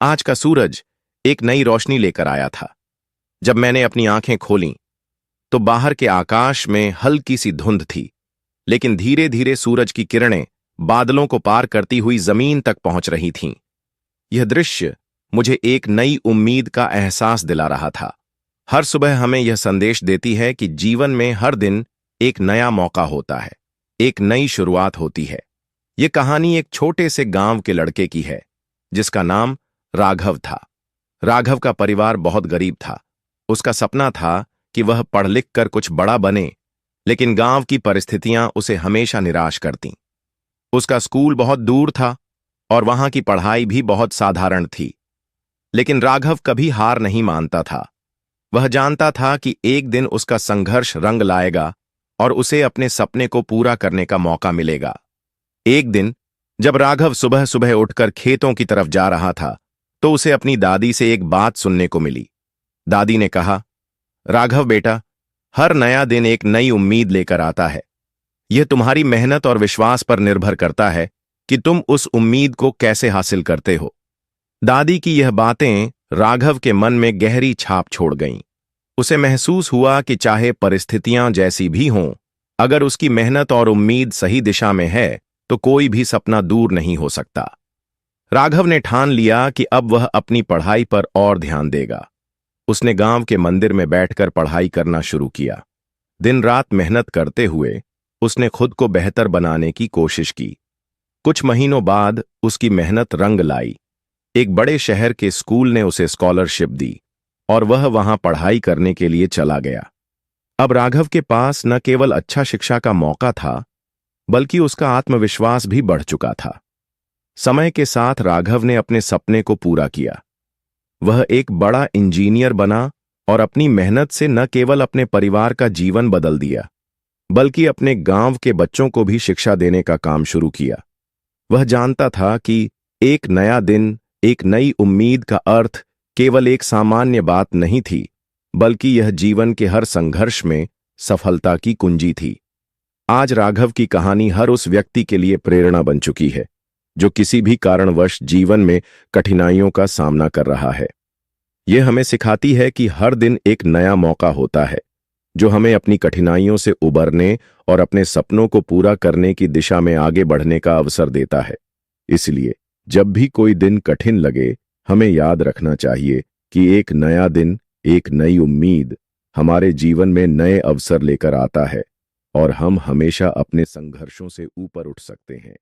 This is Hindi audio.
आज का सूरज एक नई रोशनी लेकर आया था। जब मैंने अपनी आंखें खोलीं, तो बाहर के आकाश में हल्की सी धुंध थी, लेकिन धीरे धीरे सूरज की किरणें बादलों को पार करती हुई जमीन तक पहुंच रही थीं। यह दृश्य मुझे एक नई उम्मीद का एहसास दिला रहा था। हर सुबह हमें यह संदेश देती है कि जीवन में हर दिन एक नया मौका होता है, एक नई शुरुआत होती है। यह कहानी एक छोटे से गांव के लड़के की है, जिसका नाम राघव था। राघव का परिवार बहुत गरीब था। उसका सपना था कि वह पढ़ लिख कर कुछ बड़ा बने, लेकिन गांव की परिस्थितियां उसे हमेशा निराश करतीं। उसका स्कूल बहुत दूर था और वहां की पढ़ाई भी बहुत साधारण थी। लेकिन राघव कभी हार नहीं मानता था। वह जानता था कि एक दिन उसका संघर्ष रंग लाएगा और उसे अपने सपने को पूरा करने का मौका मिलेगा। एक दिन जब राघव सुबह सुबह उठकर खेतों की तरफ जा रहा था, तो उसे अपनी दादी से एक बात सुनने को मिली। दादी ने कहा, राघव बेटा, हर नया दिन एक नई उम्मीद लेकर आता है। यह तुम्हारी मेहनत और विश्वास पर निर्भर करता है कि तुम उस उम्मीद को कैसे हासिल करते हो। दादी की यह बातें राघव के मन में गहरी छाप छोड़ गईं। उसे महसूस हुआ कि चाहे परिस्थितियां जैसी भी हों, अगर उसकी मेहनत और उम्मीद सही दिशा में है, तो कोई भी सपना दूर नहीं हो सकता। राघव ने ठान लिया कि अब वह अपनी पढ़ाई पर और ध्यान देगा। उसने गांव के मंदिर में बैठकर पढ़ाई करना शुरू किया। दिन रात मेहनत करते हुए उसने खुद को बेहतर बनाने की कोशिश की। कुछ महीनों बाद उसकी मेहनत रंग लाई। एक बड़े शहर के स्कूल ने उसे स्कॉलरशिप दी और वह वहां पढ़ाई करने के लिए चला गया। अब राघव के पास न केवल अच्छा शिक्षा का मौका था, बल्कि उसका आत्मविश्वास भी बढ़ चुका था। समय के साथ राघव ने अपने सपने को पूरा किया। वह एक बड़ा इंजीनियर बना और अपनी मेहनत से न केवल अपने परिवार का जीवन बदल दिया, बल्कि अपने गांव के बच्चों को भी शिक्षा देने का काम शुरू किया। वह जानता था कि एक नया दिन, एक नई उम्मीद का अर्थ केवल एक सामान्य बात नहीं थी, बल्कि यह जीवन के हर संघर्ष में सफलता की कुंजी थी। आज राघव की कहानी हर उस व्यक्ति के लिए प्रेरणा बन चुकी है, जो किसी भी कारणवश जीवन में कठिनाइयों का सामना कर रहा है। यह हमें सिखाती है कि हर दिन एक नया मौका होता है, जो हमें अपनी कठिनाइयों से उबरने और अपने सपनों को पूरा करने की दिशा में आगे बढ़ने का अवसर देता है। इसलिए जब भी कोई दिन कठिन लगे, हमें याद रखना चाहिए कि एक नया दिन, एक नई उम्मीद हमारे जीवन में नए अवसर लेकर आता है और हम हमेशा अपने संघर्षों से ऊपर उठ सकते हैं।